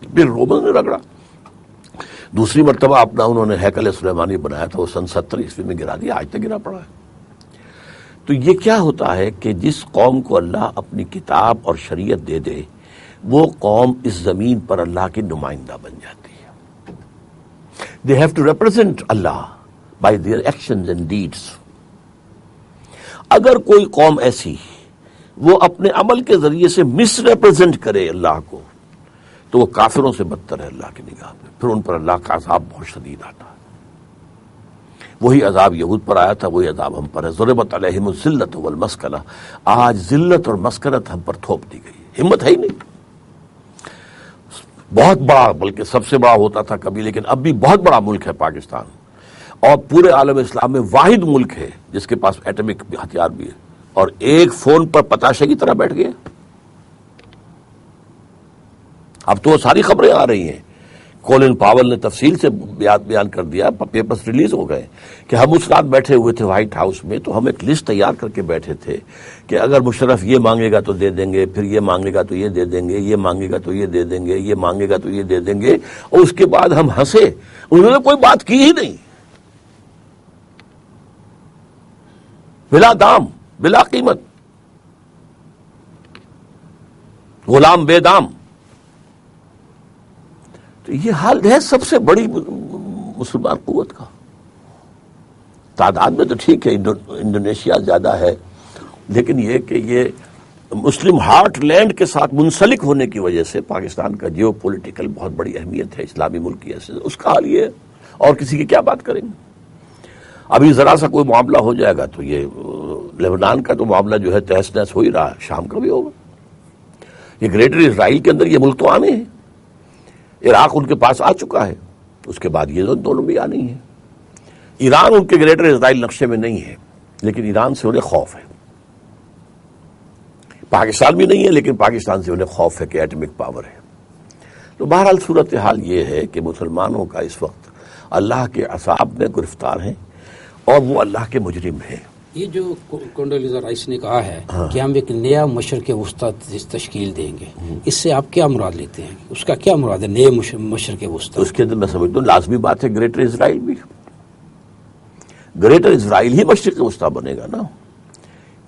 پھر رومن نے رگڑا. دوسری مرتبہ اپنا انہوں نے ہیکل سلیمانی بنایا تھا، وہ سن 70 میں گرا دیا، آج تک گرا پڑا ہے. تو یہ کیا ہوتا ہے کہ جس قوم کو اللہ اپنی کتاب اور شریعت دے دے وہ قوم اس زمین پر اللہ کی نمائندہ بن جاتی ہے. They have to represent Allah by their actions and deeds. اگر کوئی قوم ایسی وہ اپنے عمل کے ذریعے سے مس ریپرزینٹ کرے اللہ کو تو وہ کافروں سے بدتر ہے اللہ کی نگاہ میں. پھر ان پر اللہ کا عذاب بہت شدید آتا ہے. وہی عذاب یہود پر آیا تھا، وہی عذاب ہم پر ہے. ضربت علیہم الذلۃ والمسکنہ. آج ذلت اور مسکنت ہم پر تھوپ دی گئی، ہمت ہے ہی نہیں. بہت بڑا، بلکہ سب سے بڑا ہوتا تھا کبھی، لیکن اب بھی بہت بڑا ملک ہے پاکستان، اور پورے عالم اسلام میں واحد ملک ہے جس کے پاس ایٹمک ہتھیار بھی ہے، اور ایک فون پر پتاشے کی طرح بیٹھ گئے. اب تو ساری خبریں آ رہی ہیں. کولن پاول نے تفصیل سے بیان کر دیا، پیپرز ریلیز ہو گئے کہ ہم اس رات بیٹھے ہوئے تھے وائٹ ہاؤس میں، تو ہم ایک لسٹ تیار کر کے بیٹھے تھے کہ اگر مشرف یہ مانگے گا تو دے دیں گے، پھر یہ مانگے گا تو یہ دے دیں گے، یہ مانگے گا تو یہ دے دیں گے، یہ مانگے گا تو یہ دے دیں گے. اور اس کے بعد ہم ہنسے، انہوں نے کوئی بات کی ہی نہیں، بلا دام بلا قیمت، غلام بے دام. تو یہ حال ہے سب سے بڑی مسلمان قوت کا. تعداد میں تو ٹھیک ہے انڈونیشیا زیادہ ہے، لیکن یہ کہ یہ مسلم ہارٹ لینڈ کے ساتھ منسلک ہونے کی وجہ سے پاکستان کا جیو پولیٹیکل بہت بڑی اہمیت ہے اسلامی ملک کی حیثیت. اس کا حال یہ ہے، اور کسی کی کیا بات کریں گے. ابھی ذرا سا کوئی معاملہ ہو جائے گا تو یہ لبنان کا تو معاملہ جو ہے تہس نہس ہو ہی رہا، شام کا بھی ہوگا. یہ گریٹر اسرائیل کے اندر یہ ملک تو آنے ہیں، عراق ان کے پاس آ چکا ہے، اس کے بعد یہ دونوں بھی آنی ہیں. ایران ان کے گریٹر اسرائیل نقشے میں نہیں ہے، لیکن ایران سے انہیں خوف ہے. پاکستان بھی نہیں ہے، لیکن پاکستان سے انہیں خوف ہے کہ ایٹمک پاور ہے. تو بہرحال صورتحال یہ ہے کہ مسلمانوں کا اس وقت اللہ کے عذاب میں گرفتار ہیں، اور وہ اللہ کے مجرم ہیں. یہ جو کونڈولیزا رائس نے کہا ہے کہ ہم ایک نیا مشرق وسطی تشکیل دیں گے، اس سے آپ کیا مراد لیتے ہیں؟ اس کا کیا مراد ہے نئے مشرق وسطی؟ اس کے اندر میں سمجھتا ہوں لازمی بات ہے گریٹر اسرائیل بھی. گریٹر اسرائیل ہی مشرق وسطی بنے گا نا،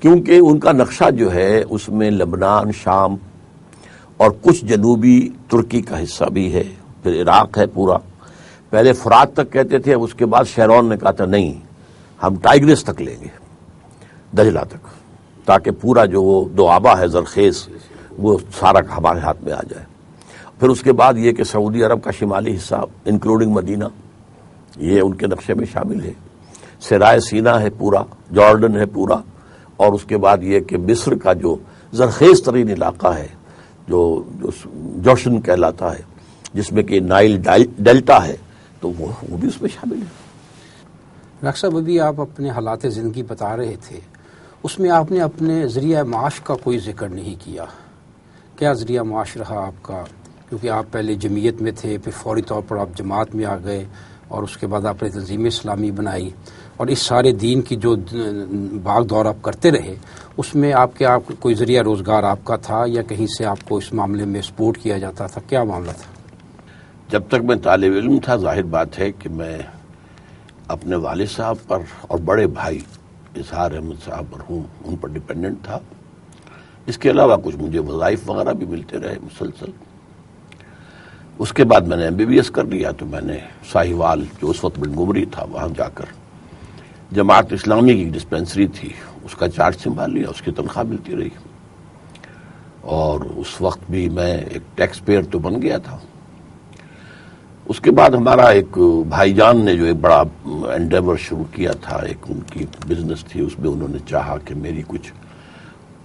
کیونکہ ان کا نقشہ جو ہے اس میں لبنان، شام اور کچھ جنوبی ترکی کا حصہ بھی ہے، پھر عراق ہے پورا. پہلے فرات تک کہتے تھے، اب اس کے بعد شیرون نے کہا تھا نہیں ہم ٹائگرس تک لیں گے، دجلہ تک، تاکہ پورا جو وہ دوآبا ہے زرخیز وہ سارا ہمارے ہاتھ میں آ جائے. پھر اس کے بعد یہ کہ سعودی عرب کا شمالی حصہ انکلوڈنگ مدینہ یہ ان کے نقشے میں شامل ہے. سرائے سینا ہے پورا، جارڈن ہے پورا، اور اس کے بعد یہ کہ مصر کا جو زرخیز ترین علاقہ ہے جو جوشن کہلاتا ہے، جس میں کہ نائل ڈیلٹا ہے، تو وہ بھی اس میں شامل ہے. ڈاکٹر صاحب ابھی آپ اپنے حالات زندگی بتا رہے تھے، اس میں آپ نے اپنے ذریعہ معاش کا کوئی ذکر نہیں کیا. کیا ذریعہ معاش رہا آپ کا؟ کیونکہ آپ پہلے جمعیت میں تھے، پھر فوری طور پر آپ جماعت میں آ گئے، اور اس کے بعد آپ نے تنظیم اسلامی بنائی، اور اس سارے دین کی جو باغ دور آپ کرتے رہے، اس میں آپ کوئی ذریعہ روزگار آپ کا تھا، یا کہیں سے آپ کو اس معاملے میں سپورٹ کیا جاتا تھا؟ کیا معاملہ تھا؟ جب تک میں طالب علم تھا ظاہر بات ہے کہ میں اپنے والد صاحب پر اور بڑے بھائی اظہار احمد صاحب مرحوم ان پر ڈپینڈنٹ تھا. اس کے علاوہ کچھ مجھے وظائف وغیرہ بھی ملتے رہے مسلسل. اس کے بعد میں نے MBBS کر لیا، تو میں نے ساہیوال جو اس وقت بنگمری تھا وہاں جا کر جماعت اسلامی کی ڈسپینسری تھی اس کا چارج سنبھال لیا، اس کی تنخواہ ملتی رہی، اور اس وقت بھی میں ایک ٹیکس پیئر تو بن گیا تھا. اس کے بعد ہمارا ایک بھائی جان نے جو ایک بڑا انڈیور شروع کیا تھا، ایک ان کی بزنس تھی، اس میں انہوں نے چاہا کہ میری کچھ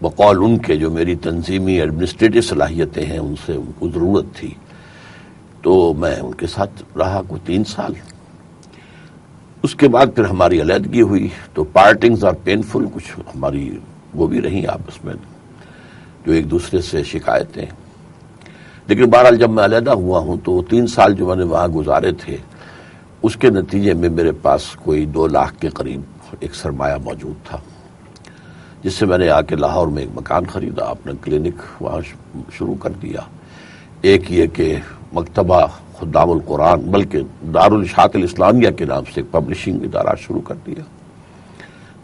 بقول ان کے جو میری تنظیمی ایڈمنسٹریٹو صلاحیتیں ہیں ان سے ان کو ضرورت تھی، تو میں ان کے ساتھ رہا کوئی 3 سال. اس کے بعد پھر ہماری علیحدگی ہوئی، تو پارٹنگز اور پینفل کچھ ہماری وہ بھی رہیں آپس میں، جو ایک دوسرے سے شکایتیں. لیکن بہرحال جب میں علیحدہ ہوا ہوں تو 3 سال جو میں نے وہاں گزارے تھے، اس کے نتیجے میں میرے پاس کوئی 2 لاکھ کے قریب ایک سرمایہ موجود تھا، جس سے میں نے آ کے لاہور میں ایک مکان خریدا، اپنا کلینک وہاں شروع کر دیا. ایک یہ کہ مکتبہ خدام القرآن بلکہ دارالاشاعت الاسلامیہ کے نام سے ایک پبلشنگ ادارہ شروع کر دیا.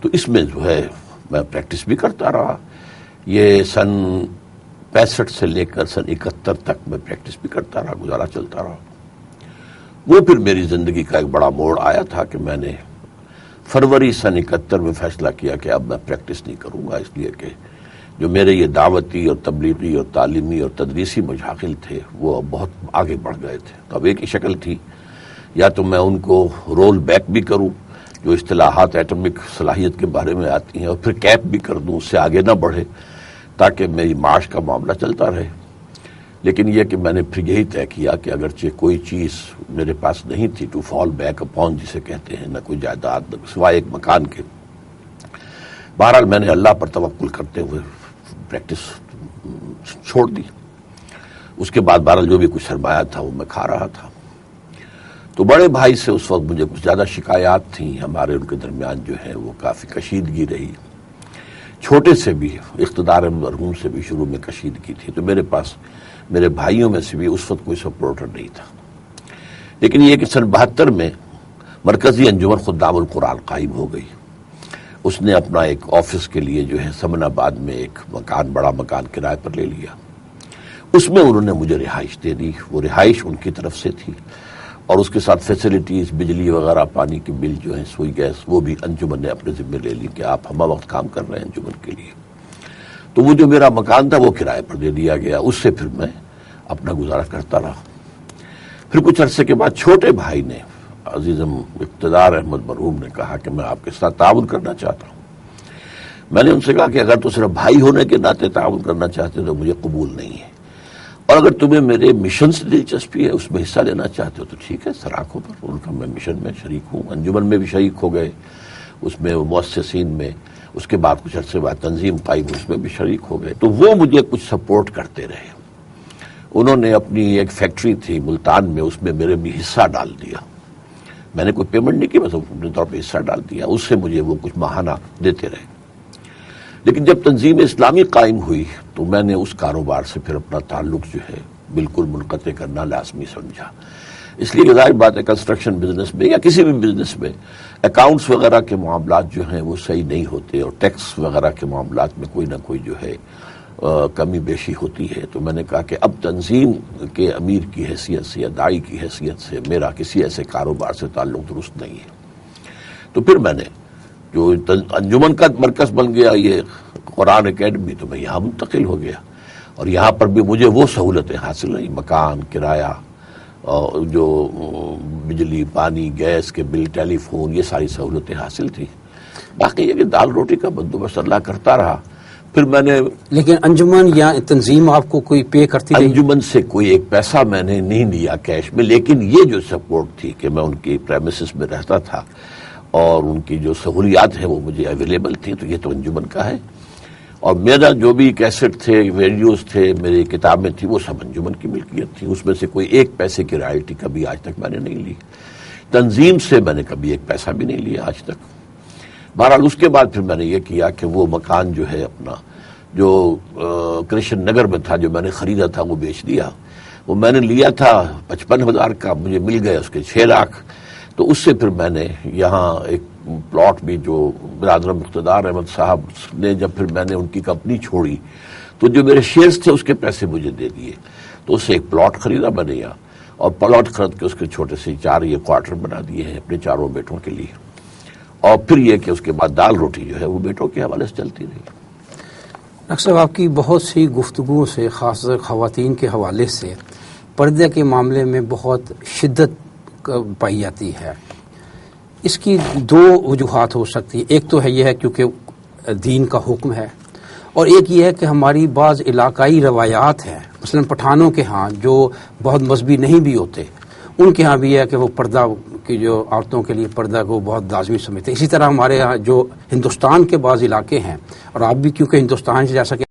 تو اس میں جو ہے میں پریکٹس بھی کرتا رہا. یہ سن 65 سے لے کر سن 71 تک میں پریکٹس بھی کرتا رہا, گزارا چلتا رہا. وہ پھر میری زندگی کا ایک بڑا موڑ آیا تھا کہ میں نے فروری سن 71 میں فیصلہ کیا کہ اب میں پریکٹس نہیں کروں گا, اس لیے کہ جو میرے یہ دعوتی اور تبلیغی اور تعلیمی اور تدریسی مشاغل تھے وہ بہت آگے بڑھ گئے تھے. تو اب ایک ہی شکل تھی, یا تو میں ان کو رول بیک بھی کروں جو اصطلاحات ایٹمک صلاحیت کے بارے میں آتی ہیں, اور پھر کیپ بھی کر دوں, اس سے آگے نہ بڑھے تاکہ میری معاش کا معاملہ چلتا رہے. لیکن یہ کہ میں نے پھر یہی طے کیا کہ اگرچہ کوئی چیز میرے پاس نہیں تھی ٹو فال بیک اپون جسے کہتے ہیں, نہ کوئی جائیداد سوائے ایک مکان کے, بہرحال میں نے اللہ پر توکل کرتے ہوئے پریکٹس چھوڑ دی. اس کے بعد بہرحال جو بھی کچھ سرمایہ تھا وہ میں کھا رہا تھا. تو بڑے بھائی سے اس وقت مجھے کچھ زیادہ شکایات تھیں, ہمارے ان کے درمیان جو ہے وہ کافی کشیدگی رہی. چھوٹے سے بھی اقتدار مرحوم سے بھی شروع میں کشیدگی تھی. تو میرے پاس میرے بھائیوں میں سے بھی اس وقت کوئی سپورٹر نہیں تھا. لیکن یہ کہ سن 72 میں مرکزی انجمن خدام القرآن قائم ہو گئی. اس نے اپنا ایک آفس کے لیے جو ہے سمن آباد میں ایک مکان, بڑا مکان کرائے پر لے لیا. اس میں انہوں نے مجھے رہائش دے دی. وہ رہائش ان کی طرف سے تھی اور اس کے ساتھ فیسلٹیز, بجلی وغیرہ, پانی کے بل جو ہیں, سوئی گیس, وہ بھی انجمن نے اپنے ذمہ لے لی کہ آپ ہمہ وقت کام کر رہے ہیں انجمن کے لیے. تو وہ جو میرا مکان تھا وہ کرائے پر دے دیا گیا. اس سے پھر میں اپنا گزارا کرتا رہا. پھر کچھ عرصے کے بعد چھوٹے بھائی نے, عزیزم اقتدار احمد مرحوم نے کہا کہ میں آپ کے ساتھ تعاون کرنا چاہتا ہوں. میں نے ان سے کہا کہ اگر تو صرف بھائی ہونے کے ناطے تعاون کرنا چاہتے تو مجھے قبول نہیں ہے, اور اگر تمہیں میرے مشن سے دلچسپی ہے, اس میں حصہ لینا چاہتے ہو تو ٹھیک ہے, سراخوں پر. ان کا میں مشن میں شریک ہوں, انجمن میں بھی شریک ہو گئے, اس میں مؤسسین میں, اس کے بعد کچھ عرصے بعد تنظیم قائم, اس میں بھی شریک ہو گئے. تو وہ مجھے کچھ سپورٹ کرتے رہے. انہوں نے اپنی ایک فیکٹری تھی ملتان میں, اس میں میرے بھی حصہ ڈال دیا. میں نے کوئی پیمنٹ نہیں کی, بس اپنے طور پہ حصہ ڈال دیا. اس سے مجھے وہ کچھ ماہانہ دیتے رہے. لیکن جب تنظیم اسلامی قائم ہوئی تو میں نے اس کاروبار سے پھر اپنا تعلق جو ہے بالکل منقطع کرنا لازمی سمجھا. اس لیے ظاہر بات ہے کنسٹرکشن بزنس میں یا کسی بھی بزنس میں اکاؤنٹس وغیرہ کے معاملات جو ہیں وہ صحیح نہیں ہوتے, اور ٹیکس وغیرہ کے معاملات میں کوئی نہ کوئی جو ہے کمی بیشی ہوتی ہے. تو میں نے کہا کہ اب تنظیم کے امیر کی حیثیت سے یا داعی کی حیثیت سے میرا کسی ایسے کاروبار سے تعلق درست نہیں ہے. تو پھر میں نے جو انجمن کا مرکز بن گیا یہ قرآن اکیڈمی, تو میں یہاں منتقل ہو گیا, اور یہاں پر بھی مجھے وہ سہولتیں حاصل رہیں, مکان, کرایہ, جو بجلی, پانی, گیس کے بل, ٹیلی فون, یہ ساری سہولتیں حاصل تھیں. باقی یہ کہ دال روٹی کا بندوبست اللہ کرتا رہا. پھر میں نے, لیکن انجمن یا تنظیم آپ کو کوئی پے کرتی رہی؟ انجمن سے کوئی ایک پیسہ میں نے نہیں لیا کیش میں, لیکن یہ جو سپورٹ تھی کہ میں ان کی پریمیسز میں رہتا تھا اور ان کی جو سہولیات ہیں وہ مجھے اویلیبل تھیں, تو یہ تو انجمن کا ہے. اور میرا جو بھی کیسٹ تھے, ویڈیوز تھے, میری کتابیں تھیں, وہ سب انجمن کی ملکیت تھی. اس میں سے کوئی ایک پیسے کی رائلٹی کبھی آج تک میں نے نہیں لی. تنظیم سے میں نے کبھی ایک پیسہ بھی نہیں لیا آج تک. بہرحال اس کے بعد پھر میں نے یہ کیا کہ وہ مکان جو ہے اپنا جو کرشن نگر میں تھا, جو میں نے خریدا تھا, وہ بیچ دیا. وہ میں نے لیا تھا 55,000 کا, مجھے مل گیا اس کے 6 لاکھ. تو اس سے پھر میں نے یہاں ایک پلاٹ بھی جو برادر اقتدار احمد صاحب نے, جب پھر میں نے ان کی کمپنی چھوڑی تو جو میرے شیئرز تھے اس کے پیسے مجھے دے دیے. تو اس سے ایک پلاٹ خریدا میں نے یہاں, اور پلاٹ خرید کے اس کے چھوٹے سے 4 یہ کوارٹر بنا دیے ہیں اپنے 4 بیٹوں کے لیے. اور پھر یہ کہ اس کے بعد دال روٹی جو ہے وہ بیٹوں کے حوالے سے چلتی رہی. ڈاکٹر صاحب, آپ کی بہت سی گفتگو سے, خاص طور خواتین کے حوالے سے, پردے کے معاملے میں بہت شدت پائی جاتی ہے. اس کی 2 وجوہات ہو سکتی ہیں. ایک تو ہے یہ ہے کیونکہ دین کا حکم ہے, اور ایک یہ ہے کہ ہماری بعض علاقائی روایات ہیں, مثلا پٹھانوں کے ہاں جو بہت مذہبی نہیں بھی ہوتے, ان کے ہاں بھی ہے کہ وہ پردہ کی جو عورتوں کے لیے پردہ کو بہت لازمی سمجھتے ہیں. اسی طرح ہمارے ہاں جو ہندوستان کے بعض علاقے ہیں, اور آپ بھی کیونکہ ہندوستان سے جیسا کہ